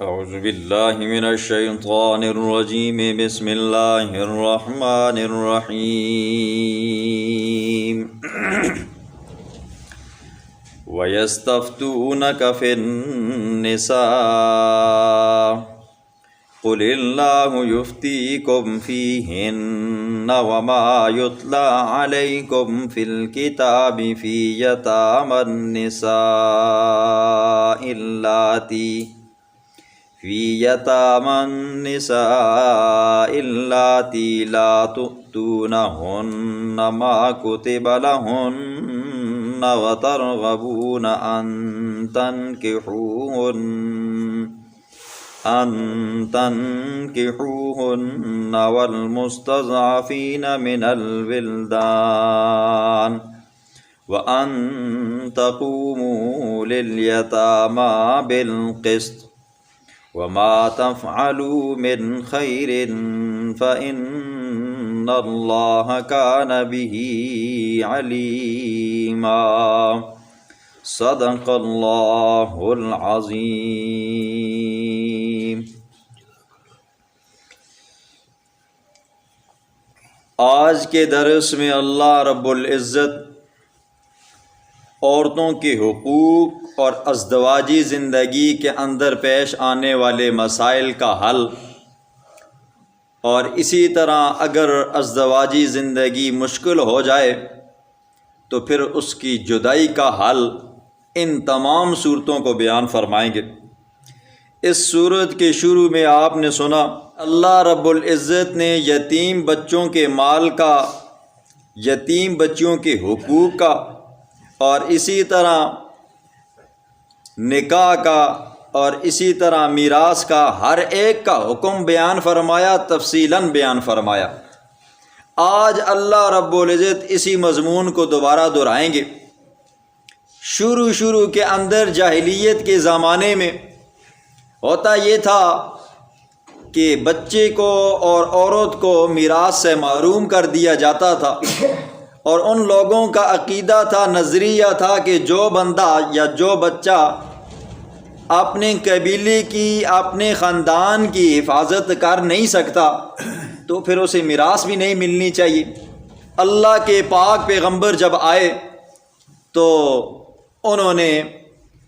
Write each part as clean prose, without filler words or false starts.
اعوذ باللہ من الشیطان الرجیم بسم اللہ الرحمن الرحیم وَيَسْتَفْتُونَكَ فِي النِّسَاءِ قُلِ اللَّهُ يُفْتِيكُمْ فِيهِنَّ وَمَا يُتْلَى عَلَيْكُمْ فِي الْكِتَابِ فِي يَتَامَى النِّسَاءِ اللَّاتِي لَا تُؤْتُونَهُنَّ مَا كُتِبَ لَهُنَّ وَتَرْغَبُونَ أَن تنكحوهن والمستضعفين من الولدان وأن تقوموا لليتامى بالقسط وما تفعلوا من خير فإن الله كان به عليما صدق اللہ العظیم۔ آج کے درس میں اللہ رب العزت عورتوں کے حقوق اور ازدواجی زندگی کے اندر پیش آنے والے مسائل کا حل، اور اسی طرح اگر ازدواجی زندگی مشکل ہو جائے تو پھر اس کی جدائی کا حل، ان تمام صورتوں کو بیان فرمائیں گے۔ اس صورت کے شروع میں آپ نے سنا اللہ رب العزت نے یتیم بچوں کے مال کا، یتیم بچوں کے حقوق کا، اور اسی طرح نکاح کا، اور اسی طرح میراث کا ہر ایک کا حکم بیان فرمایا، تفصیلاً بیان فرمایا۔ آج اللہ رب العزت اسی مضمون کو دوبارہ دہرائیں گے۔ شروع کے اندر جاہلیت کے زمانے میں ہوتا یہ تھا کہ بچے کو اور عورت کو میراث سے محروم کر دیا جاتا تھا، اور ان لوگوں کا عقیدہ تھا، نظریہ تھا کہ جو بندہ یا جو بچہ اپنے قبیلے کی، اپنے خاندان کی حفاظت کر نہیں سکتا تو پھر اسے میراث بھی نہیں ملنی چاہیے۔ اللہ کے پاک پیغمبر جب آئے تو انہوں نے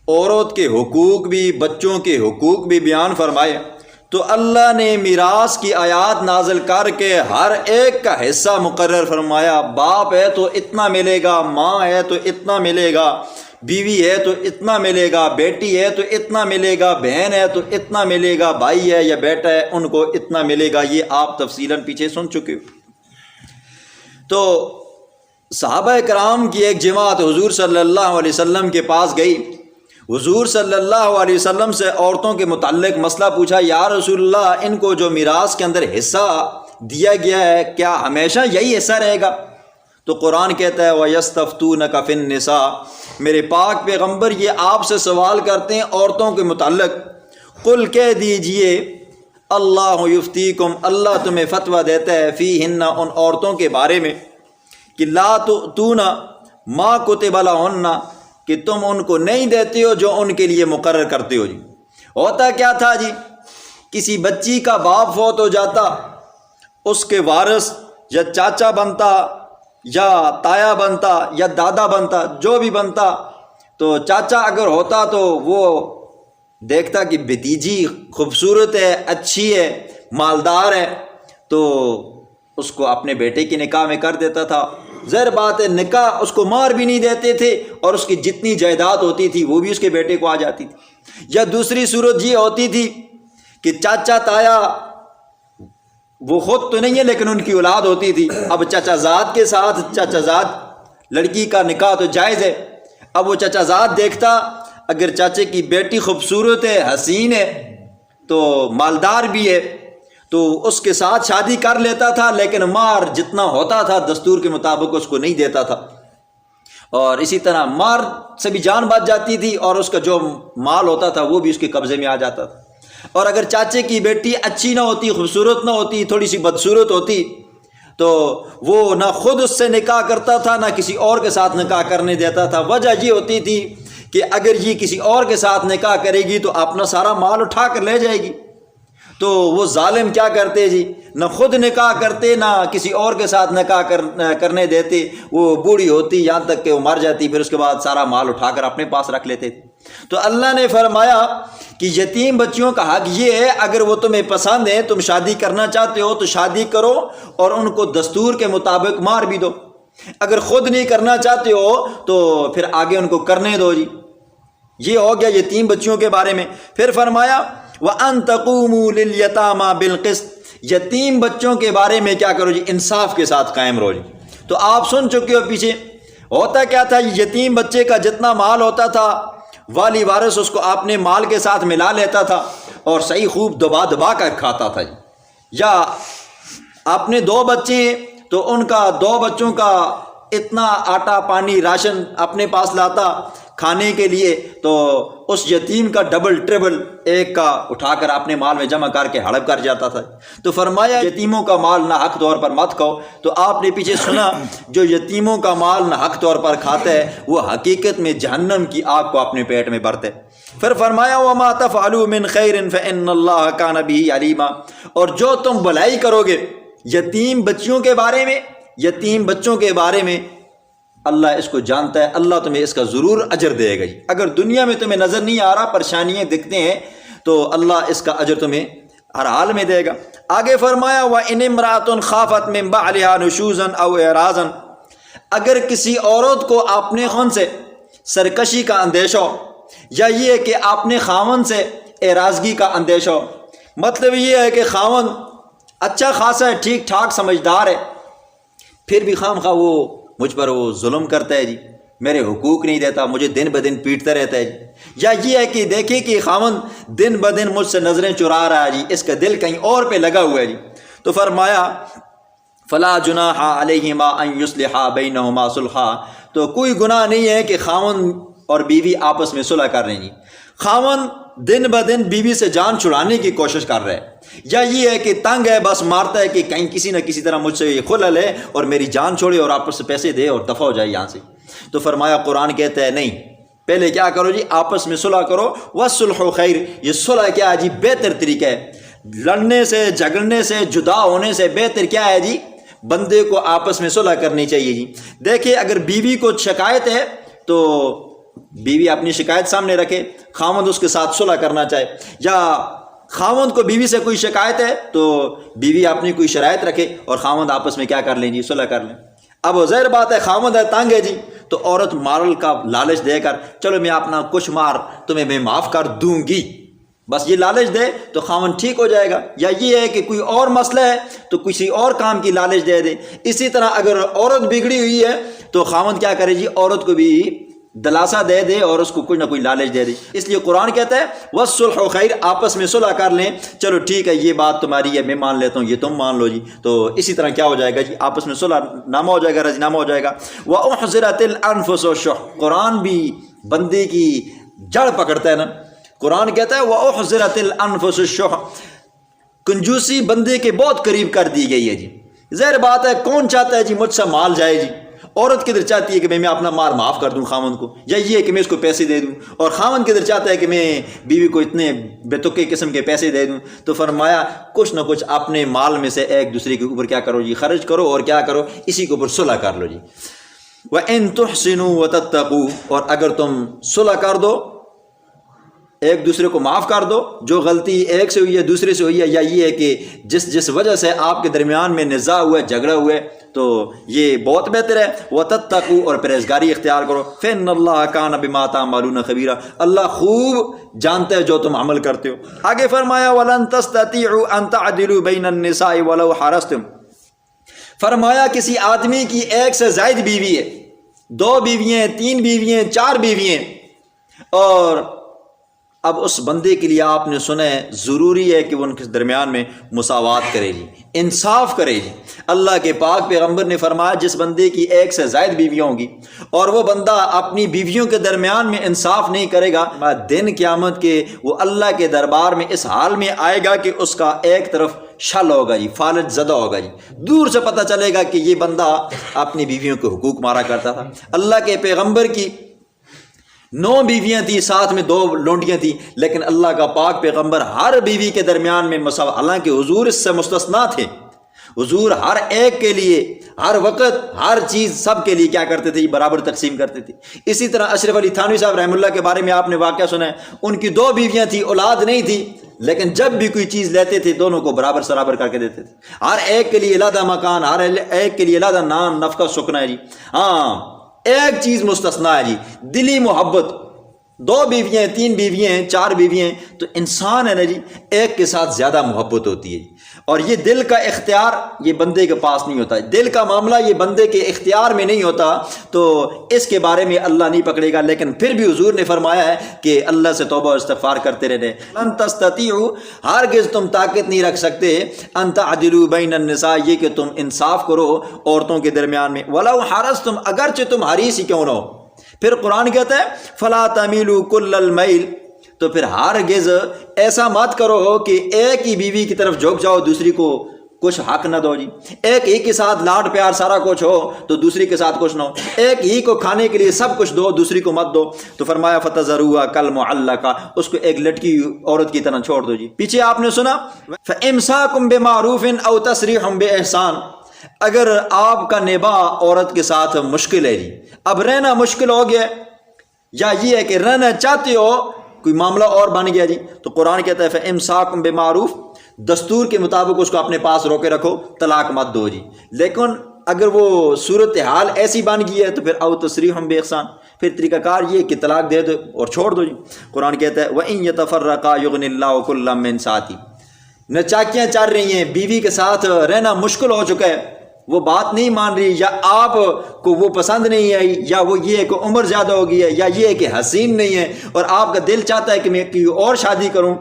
عورت کے حقوق بھی، بچوں کے حقوق بھی بیان فرمائے، تو اللہ نے میراث کی آیات نازل کر کے ہر ایک کا حصہ مقرر فرمایا۔ باپ ہے تو اتنا ملے گا، ماں ہے تو اتنا ملے گا، بیوی ہے تو اتنا ملے گا، بیٹی ہے تو اتنا ملے گا، بہن ہے تو اتنا ملے گا، بھائی ہے یا بیٹا ہے ان کو اتنا ملے گا۔ یہ آپ تفصیلاً پیچھے سن چکے ہو۔ تو صحابہ کرام کی ایک جماعت حضور صلی اللہ علیہ وسلم کے پاس گئی، حضور صلی اللہ علیہ وسلم سے عورتوں کے متعلق مسئلہ پوچھا، یا رسول اللہ ان کو جو میراث کے اندر حصہ دیا گیا ہے کیا ہمیشہ یہی حصہ رہے گا؟ تو قرآن کہتا ہے وَيَسْتَفْتُونَكَ فِي النِّسَاءِ، میرے پاک پیغمبر یہ آپ سے سوال کرتے ہیں عورتوں کے متعلق، قل کہہ دیجئے اللہ یفتیکم، اللہ تمہیں فتویٰ دیتا ہے فیہن، ان عورتوں کے بارے میں، کہ لا تؤتون ما کتب لہن، کہ تم ان کو نہیں دیتے ہو جو ان کے لیے مقرر کرتے ہو۔ جی ہوتا کیا تھا جی، کسی بچی کا باپ فوت ہو جاتا، اس کے وارث یا چاچا بنتا یا تایا بنتا یا دادا بنتا، جو بھی بنتا، تو چاچا اگر ہوتا تو وہ دیکھتا کہ بھتیجی خوبصورت ہے، اچھی ہے، مالدار ہے، تو اس کو اپنے بیٹے کی نکاح میں کر دیتا تھا۔ ظاہر بات ہے نکاح اس کو مار بھی نہیں دیتے تھے، اور اس کی جتنی جائیداد ہوتی تھی وہ بھی اس کے بیٹے کو آ جاتی تھی۔ یا دوسری صورت یہ ہوتی تھی کہ چاچا تایا وہ خود تو نہیں ہے لیکن ان کی اولاد ہوتی تھی، اب چچا زاد کے ساتھ، چچا زاد لڑکی کا نکاح تو جائز ہے، اب وہ چچا زاد دیکھتا اگر چاچے کی بیٹی خوبصورت ہے، حسین ہے، تو مالدار بھی ہے، تو اس کے ساتھ شادی کر لیتا تھا، لیکن مہر جتنا ہوتا تھا دستور کے مطابق اس کو نہیں دیتا تھا، اور اسی طرح مہر سے بھی جان بچ جاتی تھی، اور اس کا جو مال ہوتا تھا وہ بھی اس کے قبضے میں آ جاتا تھا۔ اور اگر چاچے کی بیٹی اچھی نہ ہوتی، خوبصورت نہ ہوتی، تھوڑی سی بدصورت ہوتی، تو وہ نہ خود اس سے نکاح کرتا تھا نہ کسی اور کے ساتھ نکاح کرنے دیتا تھا۔ وجہ یہ ہوتی تھی کہ اگر یہ کسی اور کے ساتھ نکاح کرے گی تو اپنا سارا مال اٹھا کر لے جائے گی۔ تو وہ ظالم کیا کرتے جی، نہ خود نکاح کرتے نہ کسی اور کے ساتھ نکاح کرنے دیتے، وہ بوڑھی ہوتی یہاں تک کہ وہ مر جاتی، پھر اس کے بعد سارا مال اٹھا کر اپنے پاس رکھ لیتے تھے۔ تو اللہ نے فرمایا کہ یتیم بچیوں کا حق یہ ہے، اگر وہ تمہیں پسند ہے، تم شادی کرنا چاہتے ہو تو شادی کرو اور ان کو دستور کے مطابق مار بھی دو، اگر خود نہیں کرنا چاہتے ہو تو پھر آگے ان کو کرنے دو جی۔ یہ ہو گیا یتیم بچیوں کے بارے میں۔ پھر فرمایا وَأَن تَقُومُوا لِلْيَتَامَى بِالْقِسْطِ، یتیم بچوں کے بارے میں کیا کرو جی، انصاف کے ساتھ قائم رہو جی۔ تو آپ سن چکے ہو پیچھے ہوتا کیا تھا، یتیم بچے کا جتنا مال ہوتا تھا والی وارث اس کو اپنے مال کے ساتھ ملا لیتا تھا اور صحیح خوب دبا دبا کر کھاتا تھا جی۔ یا اپنے 2 بچے تو ان کا 2 بچوں کا اتنا آٹا پانی راشن اپنے پاس لاتا کھانے کے لیے، تو اس یتیم کا ڈبل ٹریبل ایک کا اٹھا کر اپنے مال میں جمع کر کے ہڑپ کر جاتا تھا۔ تو فرمایا یتیموں کا مال نہ حق طور پر مت کھاؤ۔ تو آپ نے پیچھے سنا جو یتیموں کا مال نہ حق طور پر کھاتا ہے وہ حقیقت میں جہنم کی آگ کو اپنے پیٹ میں بھرتا ہے۔ پھر فرمایا وما تفعلوا من خیر فإن اللہ کان بہ علیما، اور جو تم بھلائی کرو گے یتیم بچیوں کے بارے میں، یتیم بچوں کے بارے میں، اللہ اس کو جانتا ہے، اللہ تمہیں اس کا ضرور اجر دے گا۔ اگر دنیا میں تمہیں نظر نہیں آ رہا، پریشانیاں دکھتے ہیں، تو اللہ اس کا اجر تمہیں ہر حال میں دے گا۔ آگے فرمایا وَإِنِ امْرَأَةٌ خَافَتْ مِن بَعْلِهَا نُشُوزًا أَوْ إِعْرَاضًا، اگر کسی عورت کو اپنے خاوند سے سرکشی کا اندیشہ ہو، یا یہ ہے کہ اپنے خاوند سے اعراضگی کا اندیشہ ہو، مطلب یہ ہے کہ خاوند اچھا خاصا ہے، ٹھیک ٹھاک سمجھدار ہے، پھر بھی خام خواہ وہ مجھ پر وہ ظلم کرتا ہے جی، میرے حقوق نہیں دیتا، مجھے دن بدن پیٹتا رہتا ہے جی۔ یا یہ ہے کہ دیکھیں کہ خاوند دن بدن مجھ سے نظریں چرا رہا ہے جی، اس کا دل کہیں اور پہ لگا ہوا ہے جی۔ تو فرمایا فلا جناح علیہما ان یصلحا بینہما صلحا، تو کوئی گناہ نہیں ہے کہ خاوند اور بیوی آپس میں صلح کر رہے ہیں جی۔ خاوند دن بدن بیوی سے جان چھڑانے کی کوشش کر رہا ہے، یا یہ ہے کہ تنگ ہے، بس مارتا ہے کہ کہیں کسی نہ کسی طرح مجھ سے یہ خلل ہے اور میری جان چھوڑے اور آپس سے پیسے دے اور دفع ہو جائے یہاں سے۔ تو فرمایا قرآن کہتا ہے نہیں، پہلے کیا کرو جی، آپس میں صلح کرو، وَالصُّلْحُ خَيْرٌ، یہ صلح کیا ہے جی، بہتر طریقہ ہے۔ لڑنے سے جھگڑنے سے جدا ہونے سے بہتر کیا ہے جی، بندے کو آپس میں صلح کرنی چاہیے جی۔ دیکھیں اگر بیوی کو شکایت ہے تو بیوی اپنی شکایت سامنے رکھے، خاوند اس کے ساتھ صلح کرنا چاہے، یا خاوند کو بیوی سے کوئی شکایت ہے تو بیوی اپنی کوئی شرائط رکھے اور خاوند آپس میں کیا کر لیں جی، صلح کر لیں۔ اب ظاہر بات ہے خاوند ہے، تنگ ہے جی، تو عورت مال کا لالچ دے کر چلو میں اپنا کچھ مار تمہیں میں معاف کر دوں گی، بس یہ لالچ دے تو خاوند ٹھیک ہو جائے گا۔ یا یہ ہے کہ کوئی اور مسئلہ ہے تو کسی اور کام کی لالچ دے دے۔ اسی طرح اگر عورت بگڑی ہوئی ہے تو خاوند کیا کرے جی، عورت کو بھی دلاسا دے دے اور اس کو کچھ نہ کوئی لالچ دے دے۔ اس لیے قرآن کہتا ہے وَالصُّلْحُ خَيْرٌ، آپس میں صلح کر لیں، چلو ٹھیک ہے یہ بات تمہاری ہے میں مان لیتا ہوں، یہ تم مان لو جی، تو اسی طرح کیا ہو جائے گا جی، آپس میں صلح نامہ ہو جائے گا، رضی نامہ ہو جائے گا۔ وَأُحْضِرَتِ الْأَنفُسُ الشُّحَّ، قرآن بھی بندے کی جڑ پکڑتا ہے نا۔ قرآن کہتا ہے وَأُحْضِرَتِ الْأَنفُسُ الشُّحَّ، کنجوسی بندے کے بہت قریب کر دی گئی ہے جی۔ ظاہر بات ہے کون چاہتا ہے جی مجھ سے مال جائے جی، عورت کدھر چاہتی ہے کہ میں اپنا مال معاف کر دوں خاوند کو، یا یہ ہے کہ میں اس کو پیسے دے دوں، اور خاوند کدھر چاہتا ہے کہ میں بیوی کو اتنے بے تکے قسم کے پیسے دے دوں۔ تو فرمایا کچھ نہ کچھ اپنے مال میں سے ایک دوسرے کے اوپر کیا کرو جی، خرچ کرو، اور کیا کرو، اسی کے اوپر صلح کر لو جی۔ وَإِن تُحْسِنُوا وَتَتَّقُوا، اور اگر تم صلح کر دو، ایک دوسرے کو معاف کر دو، جو غلطی ایک سے ہوئی ہے دوسرے سے ہوئی ہے، یا یہ ہے کہ جس وجہ سے آپ کے درمیان میں نزاع ہوا ہے، جھگڑا ہوا ہے، تو یہ بہت بہتر ہے۔ وَتَتَّقُوا، اور پرہیزگاری اختیار کرو، فَإِنَّ اللَّهَ كَانَ بِمَا تَعْمَلُونَ خَبِيرًا، اللہ خوب جانتا ہے جو تم عمل کرتے ہو۔ آگے فرمایا وَلَن تَسْتَطِيعُوا أَن تَعْدِلُوا بَيْنَ النِّسَاءِ وَلَوْ حَرَصْتُمْ، فرمایا کسی آدمی کی ایک سے زائد بیوی ہے، 2 بیویاں، 3 بیویاں، 4 بیویاں، اور اب اس بندے کے لیے آپ نے سنا ہے ضروری ہے کہ وہ ان کے درمیان میں مساوات کرے جی، انصاف کرے جی۔ اللہ کے پاک پیغمبر نے فرمایا جس بندے کی ایک سے زائد بیویاں ہوں گی اور وہ بندہ اپنی بیویوں کے درمیان میں انصاف نہیں کرے گا، دن قیامت کے وہ اللہ کے دربار میں اس حال میں آئے گا کہ اس کا ایک طرف شل ہوگا جی، فالج زدہ ہوگا جی، دور سے پتہ چلے گا کہ یہ بندہ اپنی بیویوں کے حقوق مارا کرتا تھا۔ اللہ کے پیغمبر کی 9 بیویاں تھیں، ساتھ میں 2 لونڈیاں تھیں، لیکن اللہ کا پاک پیغمبر ہر بیوی کے درمیان میں حالانکہ حضور اس سے مستثنا تھے، حضور ہر ایک کے لیے ہر وقت ہر چیز سب کے لیے کیا کرتے تھے، برابر تقسیم کرتے تھے۔ اسی طرح اشرف علی تھانوی صاحب رحمہ اللہ کے بارے میں آپ نے واقعہ سنا ہے، ان کی 2 بیویاں تھیں، اولاد نہیں تھی، لیکن جب بھی کوئی چیز لیتے تھے دونوں کو برابر سرابر کر کے دیتے تھے، ہر ایک کے لیے علیحدہ مکان، ہر ایک کے لیے علیحدہ نان نفقہ سکنا ہے جی۔ ہاں ایک چیز مستثنا ہے جی، دلی محبت۔ 2 بیویاں، 3 بیویاں، 4 بیویاں، تو انسان ہے نا جی، ایک کے ساتھ زیادہ محبت ہوتی ہے جی۔ اور یہ دل کا اختیار یہ بندے کے پاس نہیں ہوتا، دل کا معاملہ یہ بندے کے اختیار میں نہیں ہوتا، تو اس کے بارے میں اللہ نہیں پکڑے گا۔ لیکن پھر بھی حضور نے فرمایا ہے کہ اللہ سے توبہ و استغفار کرتے رہنے۔ لن تستطیعوا، ہرگز تم طاقت نہیں رکھ سکتے، ان تعدلوا بین النساء، یہ کہ تم انصاف کرو عورتوں کے درمیان میں، ولو حرصتم، اگرچہ تم حریص ہی کیوں نہ ہو۔ پھر قرآن کہتا ہے فلا تمیلوا کل المیل، تو پھر ہرگز ایسا مت کرو کہ ایک ہی بیوی کی طرف جھک جاؤ، دوسری کو کچھ حق نہ دو جی۔ ایک ہی کے ساتھ لاڈ پیار سارا کچھ ہو تو دوسری کے ساتھ کچھ نہ ہو، ایک ہی کو کھانے کے لیے سب کچھ دو، دوسری کو مت دو۔ تو فرمایا فتذروها کالمعلقہ، اس کو ایک لٹکی عورت کی طرح چھوڑ دو جی۔ پیچھے آپ نے سنا فامساک بمعروف او تسریح باحسان، اگر آپ کا نباہ عورت کے ساتھ مشکل ہے جی، اب رہنا مشکل ہو گیا، یا یہ ہے کہ رہنا چاہتے ہو کوئی معاملہ اور بن گیا جی، تو قرآن کہتا ہے فامساک بمعروف، دستور کے مطابق اس کو اپنے پاس روکے رکھو، طلاق مت دو جی۔ لیکن اگر وہ صورتحال ایسی بن گئی ہے تو پھر او تسریح باحسان، پھر طریقہ کار یہ کہ طلاق دے دو اور چھوڑ دو جی۔ قرآن کہتا ہے وَإِن يَتَفَرَّقَا يُغْنِ اللَّهُ كُلًّا مِّن سَعَتِهِ، نچاکیاں چل رہی ہیں، بیوی کے ساتھ رہنا مشکل ہو چکا ہے، وہ بات نہیں مان رہی، یا آپ کو وہ پسند نہیں آئی، یا وہ یہ ہے کہ عمر زیادہ ہو گئی ہے، یا یہ ہے کہ حسین نہیں ہے، اور آپ کا دل چاہتا ہے کہ میں کوئی اور شادی کروں۔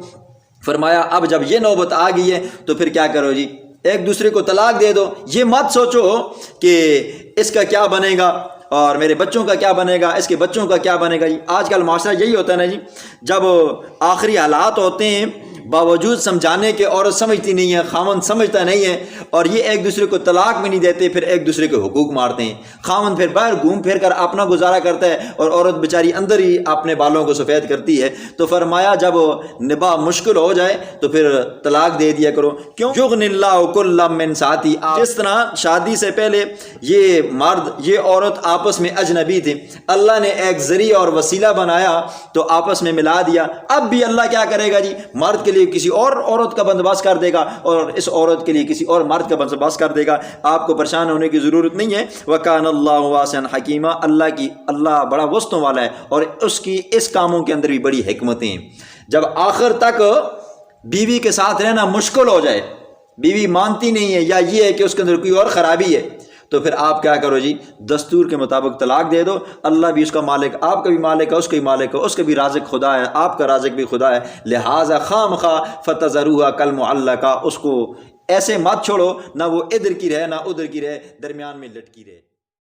فرمایا اب جب یہ نوبت آ گئی ہے تو پھر کیا کرو جی، ایک دوسرے کو طلاق دے دو۔ یہ مت سوچو کہ اس کا کیا بنے گا اور میرے بچوں کا کیا بنے گا، اس کے بچوں کا کیا بنے گا جی۔ آج کل معاشرہ یہی ہوتا ہے نا جی، جب آخری حالات ہوتے ہیں باوجود سمجھانے کے عورت سمجھتی نہیں ہے، خاوند سمجھتا نہیں ہے، اور یہ ایک دوسرے کو طلاق بھی نہیں دیتے، پھر ایک دوسرے کے حقوق مارتے ہیں۔ خاوند پھر باہر گھوم پھر کر اپنا گزارا کرتا ہے اور عورت بیچاری اندر ہی اپنے بالوں کو سفید کرتی ہے۔ تو فرمایا جب نباہ مشکل ہو جائے تو پھر طلاق دے دیا کرو۔ کیوں؟ یغنی اللہ کلا من سعتی، جس طرح شادی سے پہلے یہ مرد یہ عورت آپس میں اجنبی تھے، اللہ نے ایک ذریعہ اور وسیلہ بنایا تو آپس میں ملا دیا۔ اب بھی اللہ کیا کرے گا جی، مرد کے لیے کسی اور عورت کا بندوبست کر دے گا اور اس عورت کے لیے کسی اور مرد کا بندوبست کر دے گا۔ آپ کو پریشان ہونے کی ضرورت نہیں ہے۔ وَكَانَ اللَّهُ وَاسِعًا حَكِيمًا، اللہ بڑا وسطوں والا ہے اور اس کی اس کاموں کے اندر بھی بڑی حکمتیں ہیں۔ جب آخر تک بیوی کے ساتھ رہنا مشکل ہو جائے، بیوی مانتی نہیں ہے، یا یہ ہے کہ اس کے اندر کوئی اور خرابی ہے، تو پھر آپ کیا کرو جی، دستور کے مطابق طلاق دے دو۔ اللہ بھی اس کا مالک، آپ کا بھی مالک ہے، اس کا بھی مالک ہے، اس کا بھی رازق خدا ہے، آپ کا رازق بھی خدا ہے، لہٰذا خام خواہ فتذروها کالمعلقہ، اس کو ایسے مت چھوڑو، نہ وہ ادھر کی رہے نہ ادھر کی رہے، درمیان میں لٹکی رہے۔